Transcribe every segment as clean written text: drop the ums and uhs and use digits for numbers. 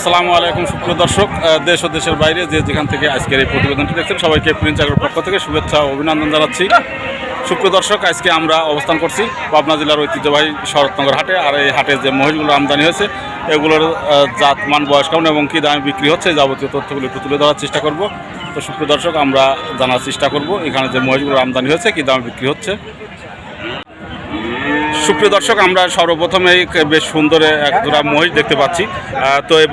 আসসালামু আলাইকুম সুপ্রিয় দর্শক, দেশ ও দেশের বাইরে যে যেখান থেকে আজকের এই প্রতিবেদনটি দেখছেন সবাইকে প্রিন্স এগ্রোর পক্ষ থেকে শুভেচ্ছা ও অভিনন্দন জানাচ্ছি। সুপ্রিয় দর্শক, আজকে আমরা অবস্থান করছি পাবনা জেলার ঐতিহ্যবাহী শরৎনগর হাটে। আর এই হাটে যে মহিষগুলো আমদানি হয়েছে এগুলোর জাতমান, বয়স কেমন এবং কী দামে বিক্রি হচ্ছে যাবতীয় তথ্যগুলো একটু তুলে ধরার চেষ্টা করব। তো সুপ্রিয় দর্শক, আমরা জানার চেষ্টা করব এখানে যে মহিষগুলো আমদানি হয়েছে কী দামে বিক্রি হচ্ছে। সুপ্রিয় দর্শক, আমরা সর্বপ্রথমেই বেশ সুন্দর এক জোড়া মহিষ দেখতে পাচ্ছি। তো এই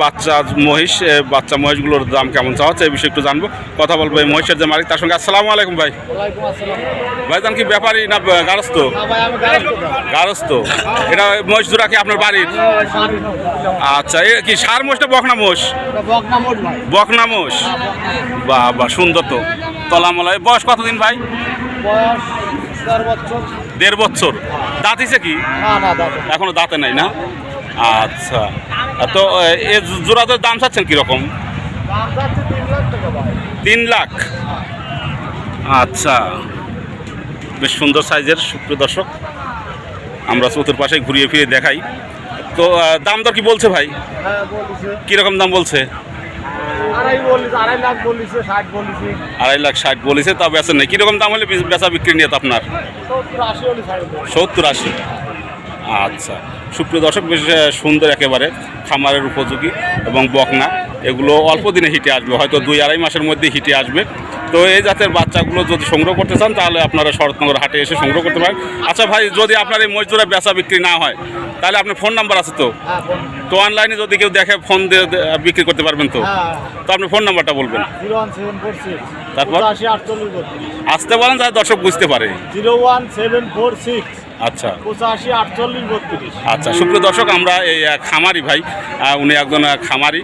বাচ্চা মহিষগুলোর দাম কেমন চাওয়া হচ্ছে এই বিষয়ে একটু জানবো, কথা বলবো এই মহিষের যে মালিক তার সঙ্গে। আসসালামু আলাইকুম ভাই। ভাইজান কি ব্যাপারী না গারস্থ? গারস্থ। এটা মহিষ জোড়া কি আপনার বাড়ির? আচ্ছা, এ কি সার মোষ না বকনা মোষ? বকনা মোষ। বা সুন্দর তো তলামলায়। বয়স কতদিন ভাই? 1.5 বছর। দাঁত হিসে কি? এখনো দাঁতে নাই না? আচ্ছা, তো এ জোড়াদের দাম চাচ্ছেন কিরকম? 3 লাখ। আচ্ছা, বেশ সুন্দর সাইজের। সুপ্রিয় দর্শক, আমরা চতুর্পাশে ঘুরিয়ে ফিরে দেখাই। তো দাম দর কি বলছে ভাই? কিরকম দাম বলছে? 2.5 লাখ 60 বলেছে, তা বেচা নেই। কীরকম দাম হলে বেচা বিক্রি নিয়ে আপনার? 70-80। আচ্ছা, সুপ্রিয় দর্শক, বেশ সুন্দর একেবারে খামারের উপযোগী এবং বকনা। এগুলো অল্প দিনে হিটে আসবে, হয়তো 2-2.5 মাসের মধ্যে হিটে আসবে। তো এই জাতের বাচ্চাগুলো যদি সংগ্রহ করতে চান তাহলে আপনারা শরৎনগর হাটে এসে সংগ্রহ করতে পারেন। আচ্ছা ভাই, যদি আপনার এই মজদুরা বেচা বিক্রি না হয় তাহলে আপনার ফোন নাম্বার আছে তো? তো অনলাইনে যদি কেউ দেখে ফোন দিয়ে বিক্রি করতে পারবেন তো? তো আপনি ফোন নাম্বারটা বলবেন। তারপর আসতে পারেন যাতে দর্শক বুঝতে পারে। 01746। আচ্ছা, 854832। আচ্ছা সুপ্রিয় দর্শক, আমরা এই খামারি ভাই, উনি একজন খামারি,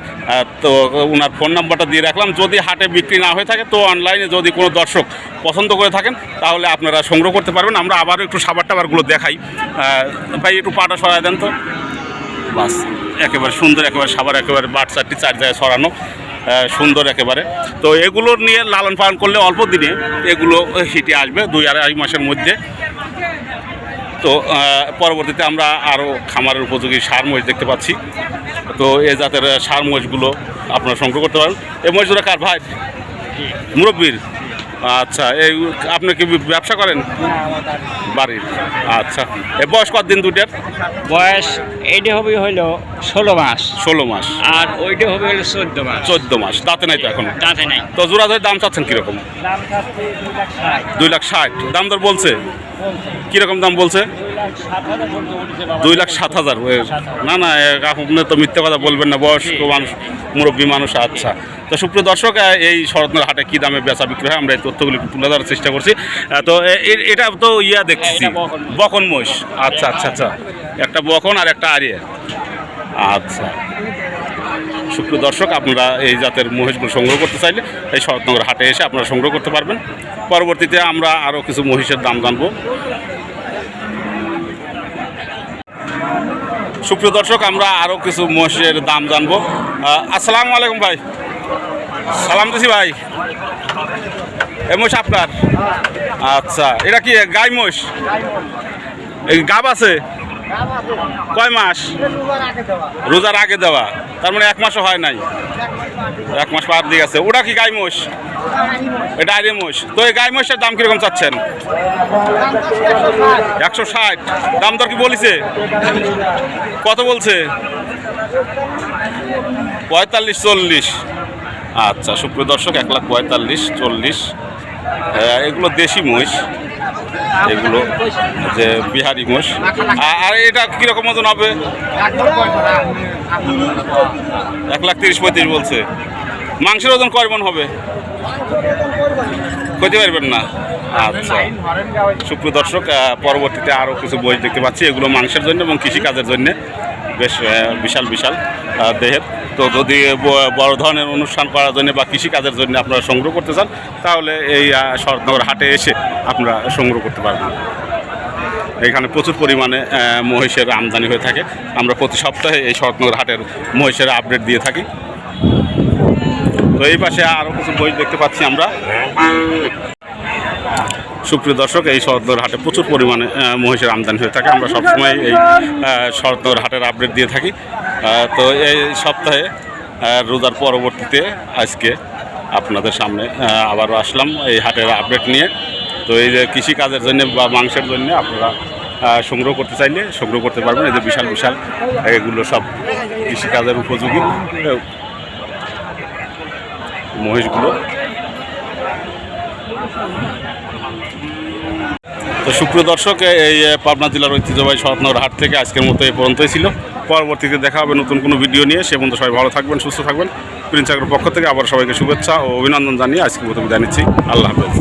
তো ওনার ফোন নাম্বারটা দিয়ে রাখলাম। যদি হাটে বিক্রি না হয়ে থাকে তো অনলাইনে যদি কোনো দর্শক পছন্দ করে থাকেন তাহলে আপনারা সংগ্রহ করতে পারবেন। আমরা আবারও একটু সাবার টাবারগুলো দেখাই। ভাই একটু পাটা সরাই দেন তো। বাস, একেবারে সুন্দর, একেবারে সাবার, একেবারে বাট চারটি 4 জায়গায় সরানো, সুন্দর একেবারে। তো এগুলোর নিয়ে লালন পালন করলে অল্প দিনে এগুলো হিটে আসবে 2-2.5 মাসের মধ্যে। তো পরবর্তীতে আমরা আরও খামারের উপযোগী সার মহিষ দেখতে পাচ্ছি। তো এই জাতের সার মহিষগুলো আপনারা সংগ্রহ করতে পারেন। এই মহিষগুলো কার ভাই? মুরব্বীর। আচ্ছা, এই আপনি কি ব্যবসা করেন? বাড়ির। আচ্ছা, এই বয়স কতদিন দুটার? বয়স এইটা হবে হলো 16 মাস। 16 মাস। আর ওইটা হবে হলো 14 মাস। 14 মাস। দাঁতে নাই তো এখন? দাঁতে নাই। তো জোড়া ধরে দাম চাচ্ছেন কীরকম? দাম চাচ্ছে 2 লাখ 60। দাম দর বলছে কীরকম দাম বলছে? 2,07,000। না আপনি তো মিথ্যে কথা বলবেন না, বয়স্ক মানুষ, মুরব্বী মানুষ। আচ্ছা, তো সুপ্রিয় দর্শক, এই শরৎনগর হাটে কী দামে বেচা বিক্রি হয় আমরা এই তথ্যগুলি তুলে ধরার চেষ্টা করছি। তো এটা তো দেখছি বকন মহিষ। আচ্ছা আচ্ছা আচ্ছা, একটা বকন আর একটা আরিয়া। আচ্ছা, সুপ্রিয় দর্শক, আপনারা এই জাতের মহিষগুলো সংগ্রহ করতে চাইলে এই শরৎনগর হাটে এসে আপনারা সংগ্রহ করতে পারবেন। পরবর্তীতে আমরা আরও কিছু মহিষের দাম জানবো। সুপ্রিয় দর্শক, আমরা আরও কিছু মহিষের দাম জানবো। আসসালামু আলাইকুম ভাই। সালাম দিছি ভাই। এই মহিষ আপনার? আচ্ছা, এটা কি গাই মহিষ? এই গাব আছে? কয় মাস? রোজার আগে দেওয়া, তার মানে 1 মাসও হয় নাই, 1 মাস পার দিয়ে গেছে। ওটা কি গাই মোষ? এটা আইরে মোষ। তো এই গাই মোষের দাম কিরকম চাচ্ছেন? 160। দাম দর কি বলিছে? কত বলছে? 45-40। আচ্ছা সুপ্রিয় দর্শক, 1,45,40। এগুলো দেশি মহিষ, এগুলো যে বিহারি মোষ। আর এটা কীরকম ওজন হবে? 1,30-35 বলছে। মাংসের ওজন কয় মণ হবে? কইতে পারবেন না। আচ্ছা সুপ্রিয় দর্শক, পরবর্তীতে আরও কিছু মহিষ দেখতে পাচ্ছি। এগুলো মাংসের জন্য এবং কৃষিকাজের জন্য বেশ বিশাল বিশাল দেহের। তো যদি বড় ধরনের অনুষ্ঠান করার জন্য বা কৃষিকাজের জন্য আপনারা সংগ্রহ করতে চান তাহলে এই শরৎনগর হাটে এসে আপনারা সংগ্রহ করতে পারবেন। এখানে প্রচুর পরিমাণে মহিষের আমদানি হয়ে থাকে। আমরা প্রতি সপ্তাহে এই শরৎনগর হাটের মহিষের আপডেট দিয়ে থাকি। তো এই পাশে আরও কিছু মহিষ দেখতে পাচ্ছি আমরা। সুপ্রিয় দর্শক, এই শরৎনগর হাটে প্রচুর পরিমাণে মহিষের আমদানি হয়ে থাকে। আমরা সবসময় এই শরৎনগর হাটের আপডেট দিয়ে থাকি। তো এই সপ্তাহে রোজার পরবর্তীতে আজকে আপনাদের সামনে আবারও আসলাম এই হাটের আপডেট নিয়ে। তো এই যে কৃষিকাজের জন্য বা মাংসের জন্য আপনারা সংগ্রহ করতে চাইলে সংগ্রহ করতে পারবেন। এই যে বিশাল বিশাল এগুলো সব কৃষিকাজের উপযোগী মহিষগুলো। তো সুপ্রিয় দর্শক, এই পাবনা জেলার ঐতিহ্যবাহী শরৎনগর হাট থেকে আজকের মতো এই পর্যন্তই ছিল। পরবর্তীতে দেখা হবে নতুন কোনো ভিডিও নিয়ে। সে পর্যন্ত সবাই ভালো থাকবেন, সুস্থ থাকবেন। প্রিন্স আগ্রোর পক্ষ থেকে আবার সবাইকে শুভেচ্ছা ও অভিনন্দন জানিয়ে আজকের মতো বিদায় নিচ্ছি। আল্লাহ হাফেজ।